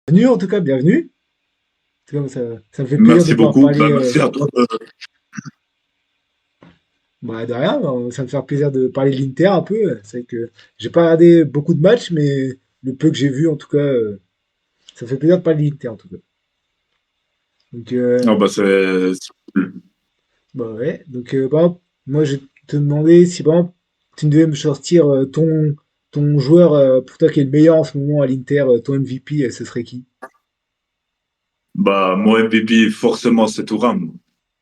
Bienvenue en tout cas, bienvenue. En tout cas, ça me fait plaisir de Merci pouvoir beaucoup. parler. Merci à toi. Bah, de rien, ça me fait plaisir de parler de l'Inter un peu. C'est vrai que j'ai pas regardé beaucoup de matchs, mais le peu que j'ai vu, en tout cas, ça me fait plaisir de parler de l'Inter en tout cas. Donc, Non, bah, c'est cool. bah ouais. Donc, par exemple, moi, je te demandais si par exemple, tu devais me sortir ton joueur pour toi qui est le meilleur en ce moment à l'Inter, ton MVP, ce serait qui? Bah, mon MVP, forcément, c'est Thuram.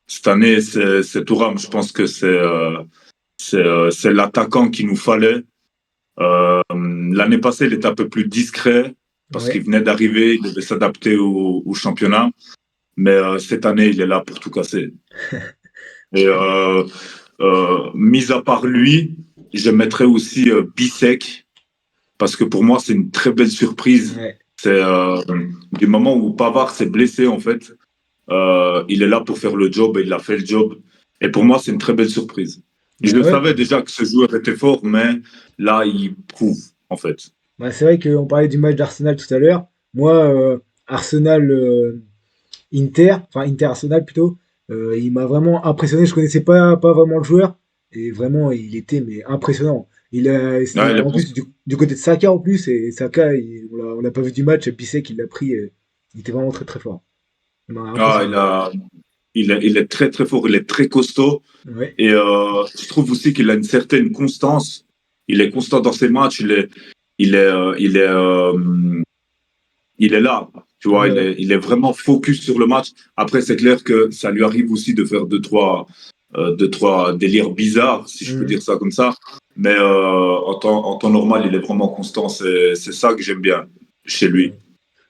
Cette année, c'est Thuram. Je pense que c'est l'attaquant qu'il nous fallait. L'année passée, il était un peu plus discret parce qu'il Ouais. venait d'arriver, il devait s'adapter au championnat. Mais cette année, il est là pour tout casser. Et mis à part lui, je mettrais aussi Bissek parce que pour moi, c'est une très belle surprise. Ouais. C'est du moment où Pavard s'est blessé, en fait, il est là pour faire le job et il a fait le job. Et pour moi, c'est une très belle surprise. Je Bah le ouais. savais déjà que ce joueur était fort, mais là, il prouve, en fait. Bah, c'est vrai qu'on parlait du match d'Arsenal tout à l'heure. Moi, Arsenal Inter, enfin Inter Arsenal plutôt, il m'a vraiment impressionné. Je connaissais pas vraiment le joueur et vraiment il était mais impressionnant. Ouais, C'était en plus du côté de Saka en plus et Saka, on l'a pas vu du match. Bissek il l'a pris. Il était vraiment très très fort. Il m'a ah, impressionné. il est très, très fort, il est très costaud. Ouais, Et je trouve aussi qu'il a une certaine constance. Il est constant dans ses matchs, il est, euh, il est, euh, il est là. Tu vois, ouais, ouais. il est vraiment focus sur le match. Après, c'est clair que ça lui arrive aussi de faire deux, trois délires bizarres, si je peux Mhm. dire ça comme ça. Mais en temps normal, il est vraiment constant. C'est ça que j'aime bien chez lui. Ouais.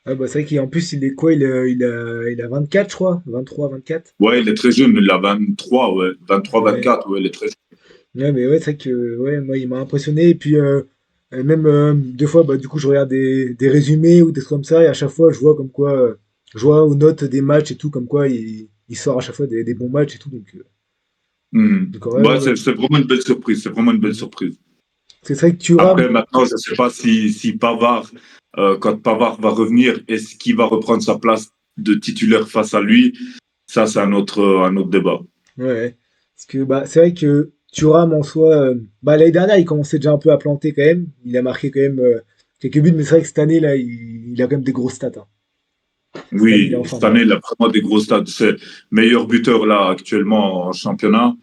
Ah, bah, c'est vrai qu'en plus il est quoi? Il a 24 je crois, 23, 24. Ouais, il est très jeune. Il a 23, ouais. 23, Ouais. 24, ouais, il est très jeune. Ouais, mais ouais, c'est vrai que ouais, moi, il m'a impressionné. Et puis, même deux fois, bah, du coup, je regarde des résumés ou des trucs comme ça. Et à chaque fois, je vois comme quoi, je vois aux notes des matchs et tout, comme quoi il sort à chaque fois des bons matchs et tout. Mhm. Donc ouais, Ouais, ouais. c'est vraiment une belle surprise. C'est vraiment une belle Mhm. surprise. C'est vrai que Thuram, Après, maintenant, je ne sais pas si Pavard, quand Pavard va revenir, est-ce qu'il va reprendre sa place de titulaire face à lui? Ça, c'est un autre débat. ouais, ouais. Parce que bah, c'est vrai que Thuram en soi, bah, l'année dernière, il commençait déjà un peu à planter quand même. Il a marqué quand même quelques buts, mais c'est vrai que cette année, là, il a quand même des grosses stats, hein. Cette année, il est en Oui, cette forme, hein. année, il a vraiment des gros stades. C'est meilleur buteur là actuellement en championnat.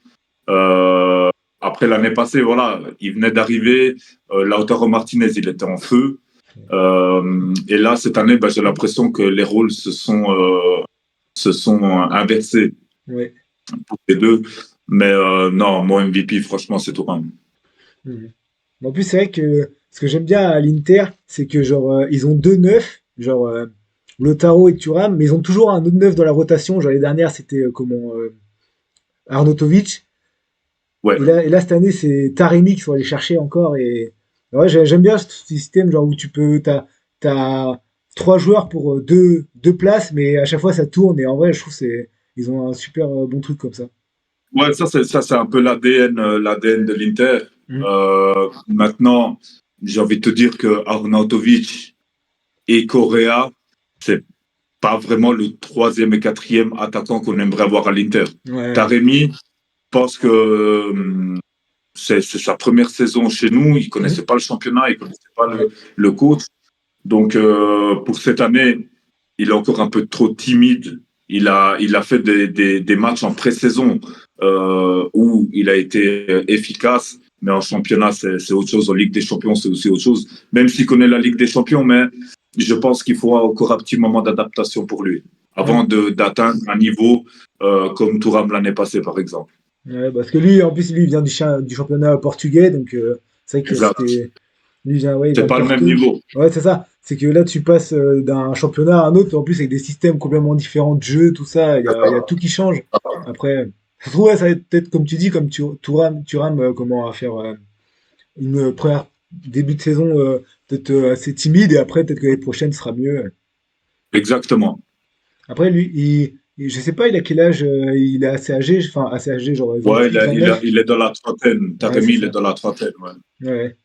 Euh, Après l'année passée, voilà, il venait d'arriver. Lautaro Martinez, il était en feu. Et là, cette année, bah, j'ai l'impression que les rôles se sont inversés Ouais. pour les deux. Mais non, mon MVP, franchement, c'est Thuram. Mhm. En plus, c'est vrai que ce que j'aime bien à l'Inter, c'est que genre ils ont deux neufs, genre Lautaro et Thuram, mais ils ont toujours un autre neuf dans la rotation. Genre les dernières, c'était Arnautovic. Ouais, Et là, cette année, c'est Taremi qu'il faut aller chercher encore. Et ouais, j'aime bien ce système genre où t'as trois joueurs pour deux places, mais à chaque fois ça tourne. Et en vrai, je trouve ils ont un super bon truc comme ça. ouais, ça, c'est un peu l'ADN de l'Inter. Mm. Maintenant, j'ai envie de te dire que Arnautovic et Correa, c'est pas vraiment le troisième et quatrième attaquant qu'on aimerait avoir à l'Inter. Ouais. Taremi, je pense que c'est sa première saison chez nous. Il Mm. connaissait pas le championnat, il connaissait pas le coach. Donc pour cette année, il est encore un peu trop timide. Il a fait des matchs en pré-saison où il a été efficace, mais en championnat, c'est autre chose. En Ligue des Champions, c'est aussi autre chose. Même s'il connaît la Ligue des Champions, mais je pense qu'il faudra encore un petit moment d'adaptation pour lui avant Mm. d'atteindre un niveau comme Thuram l'année passée, par exemple. Ouais, parce que lui, en plus, lui, il vient du championnat portugais, donc c'est vrai que Exact. c'était. Lui, ouais, il C'est vient de pas le même Porto. niveau. Ouais, c'est ça. C'est que là, tu passes d'un championnat à un autre, en plus, avec des systèmes complètement différents de jeu, tout ça. Il y a tout qui change. Après, je trouve, ouais, ça va être peut-être, comme tu dis, comme Thuram comment à faire une première début de saison peut-être assez timide, et après, peut-être que l'année prochaine sera mieux. Exactement. Après, lui, je sais pas, il a quel âge, il est assez âgé, enfin, assez âgé, genre Ouais, 28, 29. il est dans la trentaine. Ouais, c'est Taremi, il est ça. dans la trentaine. Ouais. Ouais, ouais.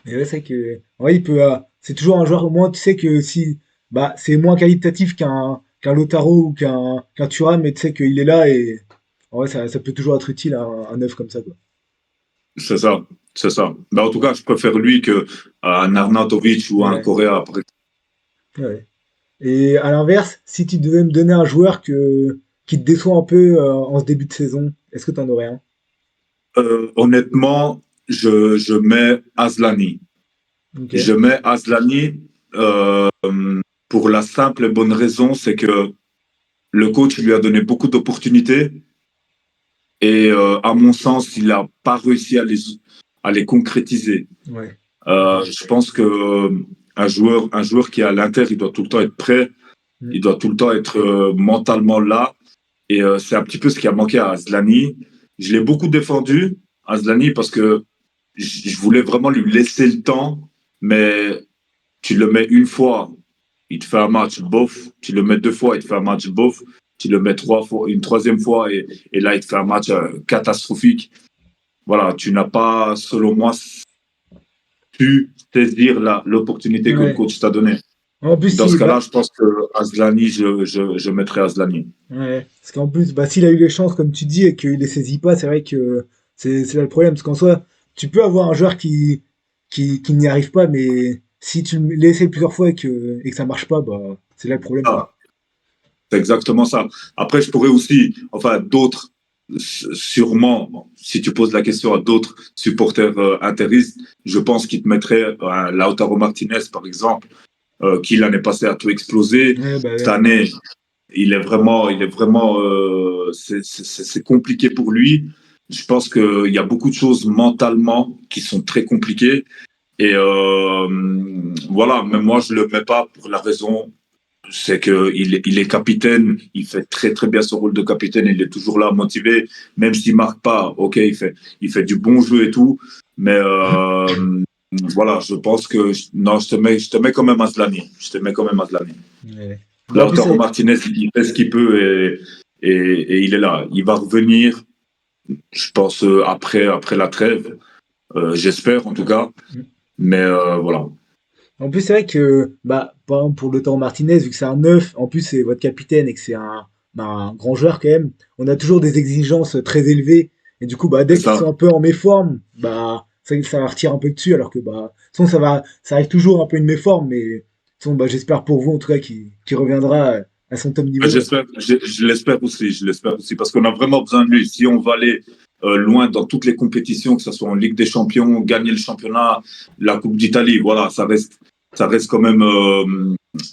Et ouais, c'est vrai que, ouais, il peut, c'est toujours un joueur, au moins, tu sais que si, bah, c'est moins qualitatif qu'un Lautaro ou qu'un Thuram, mais tu sais qu'il est là et en vrai, ça peut toujours être utile un neuf comme ça, quoi. C'est ça, c'est ça. Mais en tout cas, je préfère lui que un Arnautovic ou un Ouais, Correa. ouais. Et à l'inverse, si tu devais me donner un joueur qui te déçoit un peu en ce début de saison, est-ce que tu en aurais un? Honnêtement, je mets Aslani. Ok, Je mets Aslani euh, pour la simple et bonne raison, c'est que le coach lui a donné beaucoup d'opportunités et à mon sens, il n'a pas réussi à les concrétiser. ouais, Je pense que un joueur qui est à l'Inter, il doit tout le temps être prêt, mm, il doit tout le temps être mentalement là. Et c'est un petit peu ce qui a manqué à Aslani. Je l'ai beaucoup défendu, Aslani, parce que je voulais vraiment lui laisser le temps, mais tu le mets une fois, il te fait un match bof. Tu le mets deux fois, il te fait un match bof. Tu le mets trois fois, une troisième fois, et là, il te fait un match catastrophique. Voilà, tu n'as pas, selon moi, pu saisir l'opportunité que le ouais. coach t'a donnée. En plus, Dans si, ce cas-là, bah, je pense que Aslani, je mettrais Aslani. ouais. Parce qu'en plus, bah, s'il a eu les chances, comme tu dis, et qu'il les saisit pas, c'est vrai que c'est là le problème. Parce qu'en soi, tu peux avoir un joueur qui n'y arrive pas, mais si tu l'essaies plusieurs fois et que ça marche pas, bah, c'est là le problème, quoi. Ah, c'est exactement ça. Après, je pourrais aussi, enfin, d'autres, sûrement, si tu poses la question à d'autres supporters interistes, je pense qu'ils te mettraient Lautaro Martinez, par exemple, qui l'année passée a tout explosé. Ouais, bah, Cette ouais. année, c'est compliqué pour lui. Je pense qu'il y a beaucoup de choses mentalement qui sont très compliquées. Et voilà, mais moi, je ne le mets pas pour la raison, c'est qu'il est capitaine, il fait très très bien son rôle de capitaine, il est toujours là motivé, même s'il marque pas, ok, il fait du bon jeu et tout, mais voilà, je pense que non, je te mets quand même Aslani, je te mets quand même Aslani. Ouais. Bah, en plus, Lautaro Martinez, il fait ce qu'il peut et il est là, il va revenir, je pense après la trêve, j'espère en tout cas, mais voilà. en plus, c'est vrai que, bah, par exemple, pour Lautaro Martinez, vu que c'est un neuf, en plus, c'est votre capitaine et que c'est bah, un grand joueur quand même, on a toujours des exigences très élevées. Et du coup, bah, C'est dès qu'ils ça. sont un peu en méforme, bah, ça retire un peu dessus, alors que, bah, de toute façon, ça arrive toujours un peu une méforme, mais, de toute façon, bah, j'espère pour vous, en tout cas, qu'il reviendra à son top niveau, quoi. J'espère, je l'espère aussi, parce qu'on a vraiment besoin de lui. Si on va aller loin dans toutes les compétitions, que ce soit en Ligue des Champions, gagner le championnat, la Coupe d'Italie, voilà, ça reste quand même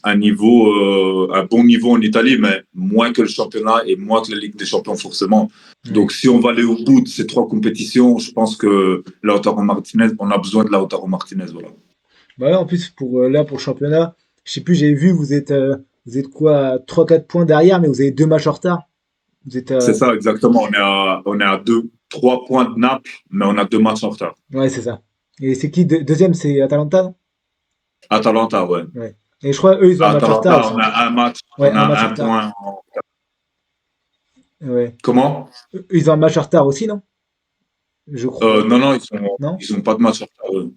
un bon niveau en Italie, mais moins que le championnat et moins que la Ligue des Champions forcément. Ouais. Donc, si on va aller au bout de ces trois compétitions, je pense que Lautaro Martinez, on a besoin de Lautaro Martinez, voilà. Bah, là, en plus, là, pour le championnat, je sais plus, j'ai vu, vous êtes quoi, 3 4 points derrière, mais vous avez 2 matchs en retard. Vous êtes, C'est ça, exactement. On est à 3 points de Naples, mais on a 2 matchs en retard. ouais, c'est ça. Et c'est qui, deuxième, c'est Atalanta, non? Atalanta, ouais. Ouais. Et je crois, eux, ils ont un match en retard Atalanta, aussi. on a un match, Ouais, on un a match en un retard. point. Ouais. Comment? Ils ont un match en retard aussi, non? Je crois. Non, non, Non? ils ont pas de match en retard.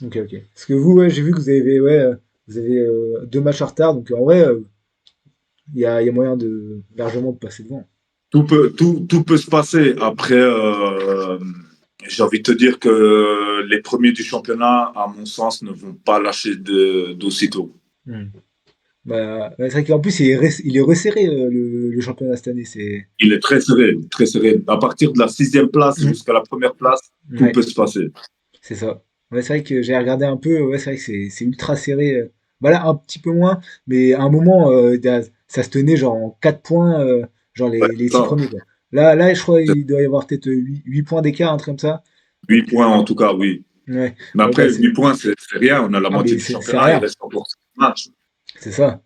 Ok, ok. Parce que vous, ouais, j'ai vu que vous avez 2 matchs en retard, donc en vrai, il y a moyen de largement de passer devant. Tout peut se passer. Après, j'ai envie de te dire que les premiers du championnat, à mon sens, ne vont pas lâcher d'aussitôt. Hmm. Bah, ouais, c'est vrai qu'en plus, il est resserré, le championnat cette année. Il est très serré, très serré. À partir de la sixième place Hmm. jusqu'à la première place, tout Ouais, peut se passer. c'est ça. Ouais, c'est vrai que j'ai regardé un peu, ouais, c'est vrai que c'est ultra serré. Bah là, un petit peu moins, mais à un moment, ça se tenait genre en 4 points, genre Ouais, les 6 ça, premiers, quoi. Là, je crois qu'il doit y avoir peut-être 8 points d'écart, un truc comme ça. 8 points en tout cas, oui. Ouais, Mais ouais, bah après, 8 points, c'est rien. On a la ah, moitié mais du c'est championnat, il rien, reste encore 5 matchs. c'est ça.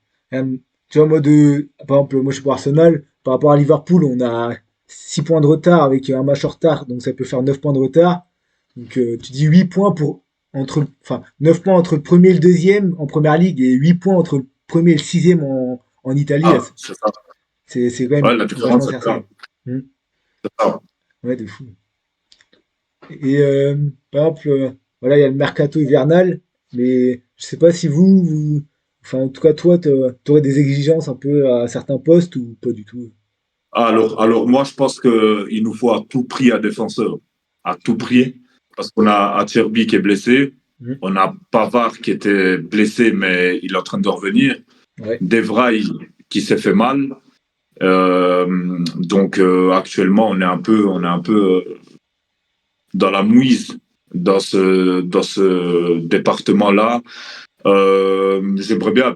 Tu vois, par exemple, moi je suis pour Arsenal, par rapport à Liverpool, on a 6 points de retard avec un match en retard, donc ça peut faire 9 points de retard. Donc tu dis 8 points enfin 9 points entre le premier et le deuxième en première ligue et 8 points entre le premier et le sixième en Italie. Ah, c'est ça. C'est quand même Ouais, la vachement différence, c'est ça. serré. Hmm. C'est ça. Ouais, de fou. Et par exemple, voilà, il y a le mercato hivernal, mais je sais pas si vous Enfin, en tout cas, toi, t'aurais des exigences un peu à certains postes ou pas du tout? Alors moi, je pense qu'il nous faut à tout prix un défenseur. À tout Ok. prix. Parce qu'on a Acerbi qui est blessé. Mhm. On a Pavard qui était blessé, mais il est en train de revenir. Ouais. Devray qui s'est fait mal. Donc actuellement, on est un peu dans la mouise dans ce département-là. J'aimerais bien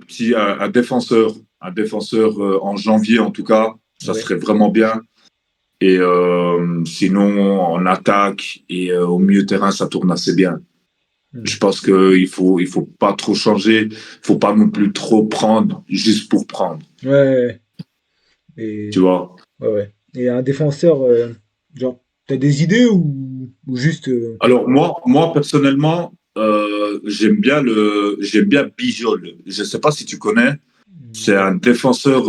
un défenseur en janvier en tout cas, ça Ouais. serait vraiment bien. Et sinon, en attaque et au milieu de terrain, ça tourne assez bien. Mhm. Je pense il faut pas trop changer, il faut pas non plus trop prendre juste pour prendre, Ouais, ouais, ouais. tu Et vois. ouais, ouais. Et un défenseur, genre, t'as des idées ou juste. Alors moi personnellement, j'aime bien Bijol. Je sais pas si tu connais. C'est Non. un défenseur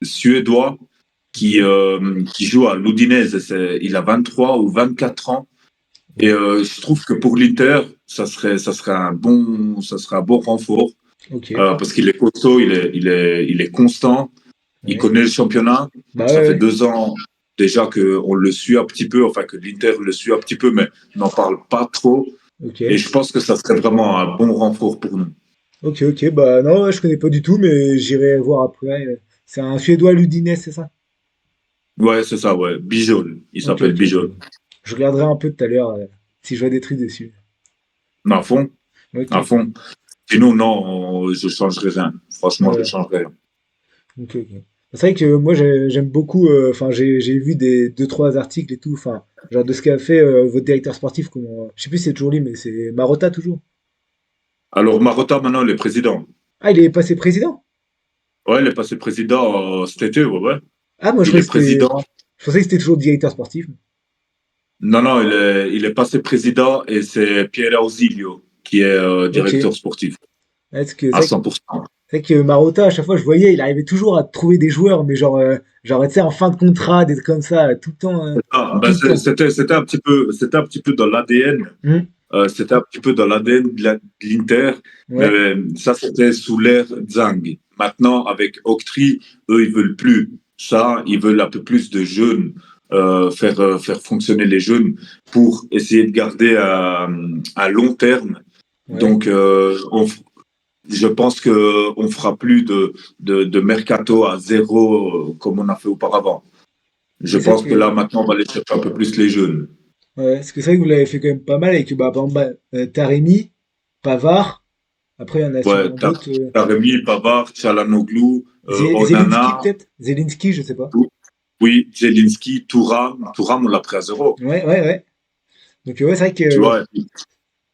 suédois Ok. qui joue à l'Udinese. Il a 23 ou 24 ans. Et Ouais. je trouve que pour l'Inter, ça serait un bon renfort Ok. parce qu'il est costaud, il est constant, il Ouais. connaît le championnat. Bah Ça ouais, fait ouais. 2 ans déjà qu'on le suit un petit peu, enfin que l'Inter le suit un petit peu, mais n'en parle pas trop. Ok. Et je pense que ça serait vraiment un bon renfort pour nous. Ok, ok. Bah non, ouais, je connais pas du tout, mais j'irai voir après. C'est un Suédois Ludinès, c'est ça? Ouais, c'est ça, ouais. Bijol, il Ok, s'appelle ok. Bijol. Je regarderai un peu tout à l'heure si je vois des trucs dessus. À fond, Ok, à ok. fond. Sinon, non, je changerai rien. Franchement, je Ouais. changerai rien. Ok, ok. C'est vrai que moi j'aime beaucoup. Enfin, j'ai vu des deux trois articles et tout. Enfin, genre de ce qu'a fait votre directeur sportif. Comment, je sais plus si c'est toujours lui, mais c'est Marotta toujours. Alors, Marotta, maintenant, il est président. Ah, il est passé président? Ouais, il est passé président cet été, ouais, ouais. Ah, moi je Il croyais est que c'était. président. Je pensais que c'était toujours directeur sportif. Non, non, il est passé président et c'est Pierre Ausilio qui est Ok. directeur sportif Parce que à 100%. c'est vrai que Marotta, à chaque fois je voyais, il arrivait toujours à trouver des joueurs, mais genre tu sais, en fin de contrat, des trucs comme ça, tout le temps, Ah, tout ben, le temps. c'était un petit peu dans l'ADN. Hmm. C'était un petit peu dans l'ADN de l'Inter, mais Ouais, ça, c'était sous l'ère Zhang. Maintenant, avec Octree, eux, ils veulent plus ça. Ils veulent un peu plus de jeunes, faire fonctionner les jeunes pour essayer de garder à long terme. ouais. Donc, je pense qu'on ne fera plus de mercato à zéro comme on a fait auparavant. Je Mais c'est vrai pense que que là, maintenant, on va aller chercher un peu plus les jeunes. ouais, parce que c'est vrai que vous l'avez fait quand même pas mal avec, bah, par exemple, Taremi, Pavard. Après, il y en a Ouais, sûrement d'autres. Taremi, Pavard, Çalhanoğlu, Zelinski, Onana, peut-être? Zelinski, je sais pas. oui, Zelinski, Thuram. Thuram, on l'a pris à zéro. Ouais, ouais, ouais. Donc, ouais, c'est vrai Tu que. vois,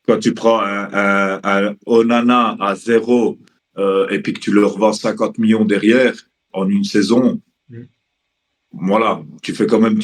quand tu prends un Onana à zéro et puis que tu leur vends 50 millions derrière en une saison, Hmm. voilà, tu fais quand même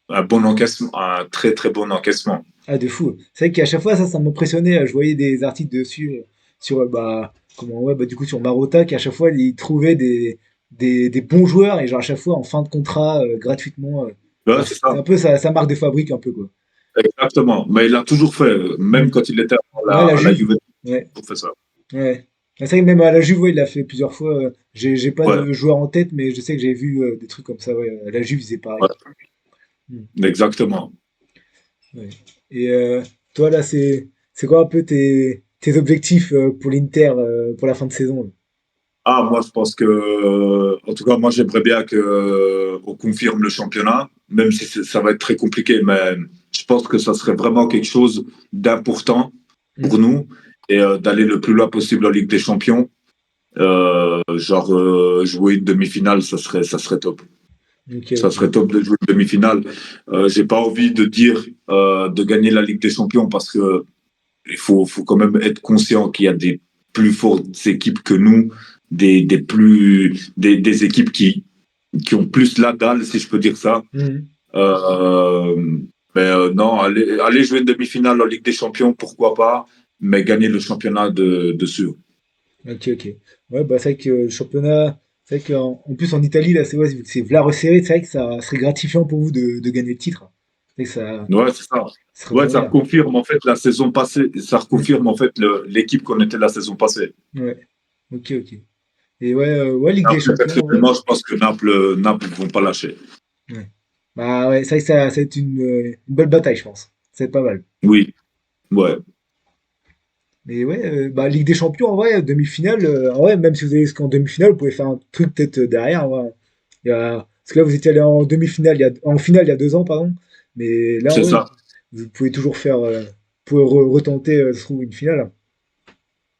un bon encaissement, un très très bon encaissement. Ah, de fou. C'est vrai qu'à chaque fois, ça m'impressionnait. Je voyais des articles dessus, sur, bah, comment, ouais, bah, du coup, sur Marotta, qu'à chaque fois, il trouvait des bons joueurs, et genre, à chaque fois, en fin de contrat, gratuitement. Ouais, Genre, c'est c'est ça, un peu sa marque de fabrique, un peu, quoi. exactement. Mais il a toujours fait, même Hmm. quand il était Ouais, la à la Juve. Juventus, Ouais, il a toujours fait ça. ouais. C'est vrai que même à la Juve, ouais, il l'a fait plusieurs fois. J'ai pas Ouais, de joueur en tête, mais je sais que j'ai vu des trucs comme ça. Ouais. À la Juve, il faisait pareil. ouais, Hmm. exactement. Ouais. Et toi, là, c'est quoi un peu tes objectifs pour l'Inter pour la fin de saison là? Ah, moi, je pense que, en tout cas, moi, j'aimerais bien que on confirme le championnat, même si ça va être très compliqué, mais je pense que ça serait vraiment quelque chose d'important Hmm. pour nous et d'aller le plus loin possible en Ligue des Champions. Jouer une demi-finale, ça serait top. Ok, Ça ok. serait top de jouer une demi-finale. J'ai pas envie de dire de gagner la Ligue des Champions parce que faut quand même être conscient qu'il y a des plus fortes équipes que nous, des équipes qui ont plus la dalle, si je peux dire ça. Hmm. Euh, non, aller jouer une demi-finale en Ligue des Champions, pourquoi pas, mais gagner le championnat de sûr. Ok, ok. Ouais, bah c'est vrai que le championnat, c'est vrai qu'en en plus en Italie, là, c'est ouais, vu que c'est v'là resserré, c'est vrai que ça serait gratifiant pour vous de gagner le titre. C'est que ça Ouais, c'est ça. se Ouais, retourne ça bien. confirme en fait la saison passée. Ça Mm. reconfirme en fait l'équipe qu'on était la saison passée. Ouais. Ok, ok. Et ouais, ouais, Ligue des Après, Champions, ouais. personnellement, je pense que Naples vont pas lâcher. Ouais. Bah ouais, c'est vrai que ça va être une belle bataille, je pense. C'est pas mal. Oui, ouais. Mais ouais, bah Ligue des Champions, en vrai, demi-finale, en vrai, même si vous allez jusqu'en demi-finale, vous pouvez faire un truc peut-être derrière. En vrai. Parce que là, vous étiez allé en demi-finale, en finale il y a 2 ans, pardon. Mais là, en C'est vrai, ça. vous pouvez toujours faire, vous pouvez retenter, se trouve, une finale.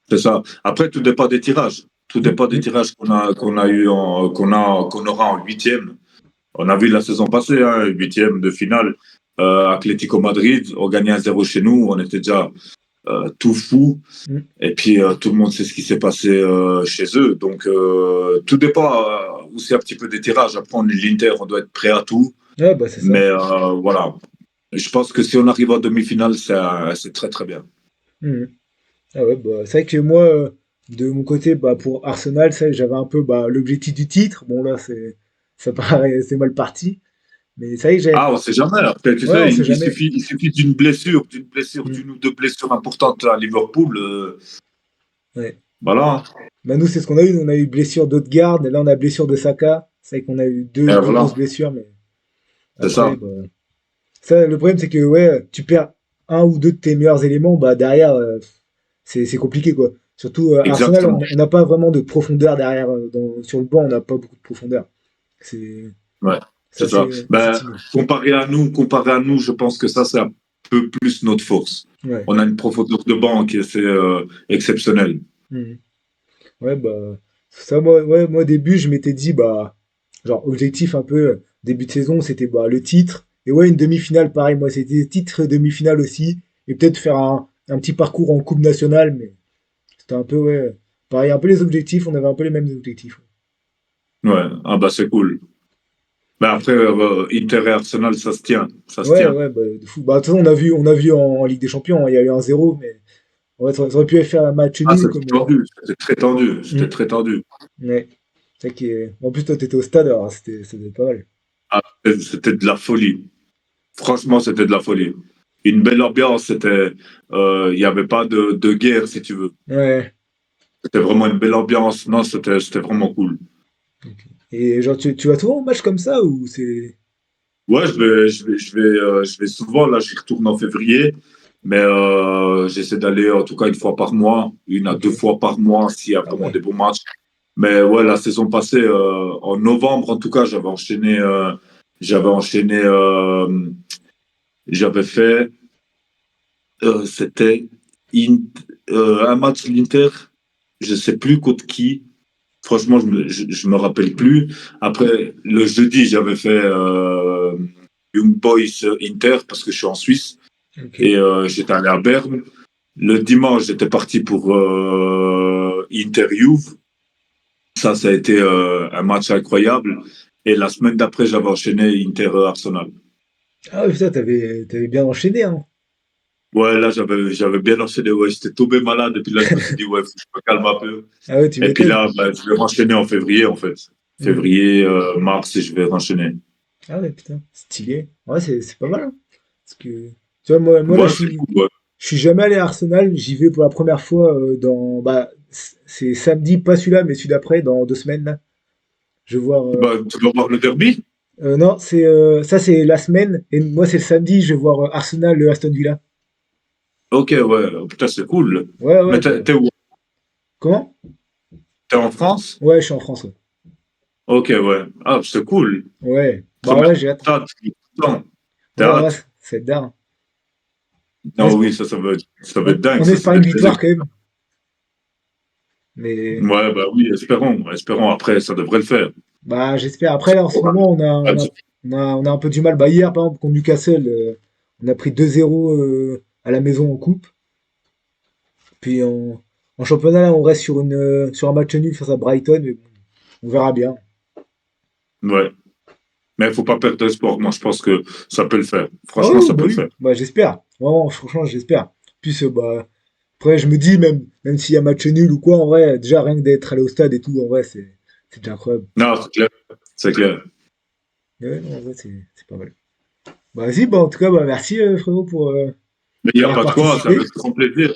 C'est ça. Après, tout dépend des tirages. Tout Mm, dépend des mm. tirages qu'on a eu qu'on aura en huitième. On a vu la saison passée, hein, huitième de finale. Atlético Madrid, on gagnait 1-0 chez nous. On était déjà tout fou. Mm. Et puis, tout le monde sait ce qui s'est passé chez eux. Donc, tout dépend aussi un petit peu des tirages. Après, l'Inter, on doit être prêt à tout. Ouais, bah c'est ça. Mais voilà. Je pense que si on arrive en demi-finale, c'est très, très bien. Mm. Ah ouais, bah, c'est vrai que moi, de mon côté, bah, pour Arsenal, ça, j'avais un peu bah, l'objectif du titre. Bon, là, ça paraît, c'est mal parti. Mais c'est vrai que j'ai. Ah, on sait jamais. Après, tu Ouais, on sais, sait jamais. il suffit Mm. d'une ou deux blessures importantes à Liverpool. Ouais. Voilà. Bah, nous, c'est ce qu'on a eu. On a eu blessure d'Odegaard, et là, on a blessure de Saka. C'est vrai qu'on a eu Et deux grosses voilà. blessures, mais C'est après, ça. bah, ça, le problème, c'est que ouais, tu perds un ou deux de tes meilleurs éléments, bah, derrière, c'est compliqué, quoi. Surtout, Arsenal, Exactement. on n'a pas vraiment de profondeur derrière. Sur le banc, on n'a pas beaucoup de profondeur. C'est Ouais. c'est C'est ça. assez Ben, timide. comparé à nous, je pense que ça, c'est un peu plus notre force. Ouais. On a une profondeur de banc qui est assez exceptionnelle. Mhm. Ouais, bah, ça, moi, ouais, moi, au début, je m'étais dit, bah, genre, objectif un peu, début de saison, c'était bah, le titre. Et ouais, une demi-finale, pareil, moi, c'était titre, demi-finale aussi. Et peut-être faire un petit parcours en Coupe nationale, mais c'était un peu, ouais, pareil, un peu les objectifs, on avait un peu les mêmes objectifs. Ouais. Ah bah c'est cool. Ben après, Inter et Arsenal, ça se tient. Ça se Ouais, tient. ouais, bah, de fou. Bah, de toute façon, on a vu en Ligue des Champions, hein, il y a eu un 0 mais ouais, ça aurait pu faire un match Ah, nul c'était comme. tendu. C'était très tendu. C'était Hmm, très tendu. ouais. C'est vrai en plus, toi, t'étais au stade, alors c'était pas mal. Ah, c'était de la folie. Franchement, c'était de la folie. Une belle ambiance. Il n'y avait pas de guerre, si tu veux. Ouais. C'était vraiment une belle ambiance. Non, c'était vraiment cool. Ok. Et genre, tu vas souvent au match comme ça ou c'est. Ouais, je vais souvent. Là, j'y retourne en février. Mais j'essaie d'aller en tout cas une fois par mois, une à Ok. deux fois par mois s'il y a Ah vraiment des ouais. bons matchs. Mais ouais, la saison passée, en novembre en tout cas, j'avais enchaîné, j'avais fait, c'était Int- un match de l'Inter, je sais plus contre qui. Franchement, je me rappelle plus. Après, le jeudi, j'avais fait Young Boys Inter parce que je suis en Suisse Ok. et j'étais allé à Berne. Le dimanche, j'étais parti pour Inter Juve. Ça a été un match incroyable. Et la semaine d'après, j'avais enchaîné Inter Arsenal. Ah ouais, putain, t'avais bien enchaîné, hein. Ouais, là, j'avais bien enchaîné. Ouais, j'étais tombé malade. Et puis là, je me suis dit, ouais, faut que je me calme un peu. Ah ouais, tu Et puis m'étonnes. là, bah, je vais enchaîner en février, en fait. Hmm. Février, mars, et je vais enchaîner. Ah ouais, putain, stylé. Ouais, c'est pas mal, hein. Parce que, tu vois, moi là, Ouais, c'est cool. Ouais. je suis jamais allé à Arsenal. J'y vais pour la première fois bah, c'est samedi, pas celui-là, mais celui d'après, dans 2 semaines, là. Je vais voir. Bah, tu vas voir le derby? Non, ça, c'est la semaine. Et moi, c'est le samedi, je vais voir Arsenal, Aston Villa. Ok, ouais. Putain, c'est cool. Ouais, Mais ouais, bah. t'es où? Comment? T'es en France? Ouais, je suis en France, ouais. Ok, ouais. Ah, c'est cool. Ouais. Bah Première ouais, j'ai hâte. fois, t'as Ouais, ouais, hâte? c'est dingue. Non, oui, ça va être dingue. On Ça, c'est espère des une belles victoire équipes. quand même. Mais Ouais, bah oui, espérons. Espérons. Après, ça devrait le faire. bah j'espère. Après là en ce moment on a un peu du mal. Bah hier par exemple contre Newcastle, on a pris 2-0 à la maison en coupe. Puis en championnat là, on reste sur un match nul face à Brighton, mais bon, on verra bien. Ouais. Mais il faut pas perdre espoir. Moi, je pense que ça peut le faire. Ah Franchement, oui, ça bah peut le oui, faire. bah j'espère. Vraiment, franchement, j'espère. Puis bah après je me dis même s'il y a match nul ou quoi, en vrai, déjà rien que d'être allé au stade et tout, en vrai, c'est déjà incroyable. Non, c'est clair. C'est clair. Mais ouais, non, en vrai, c'est pas mal. Bah, vas-y, bah, en tout cas, bah, merci, frérot, pour Mais il n'y a avoir pas de quoi, c'est participé. avec grand plaisir.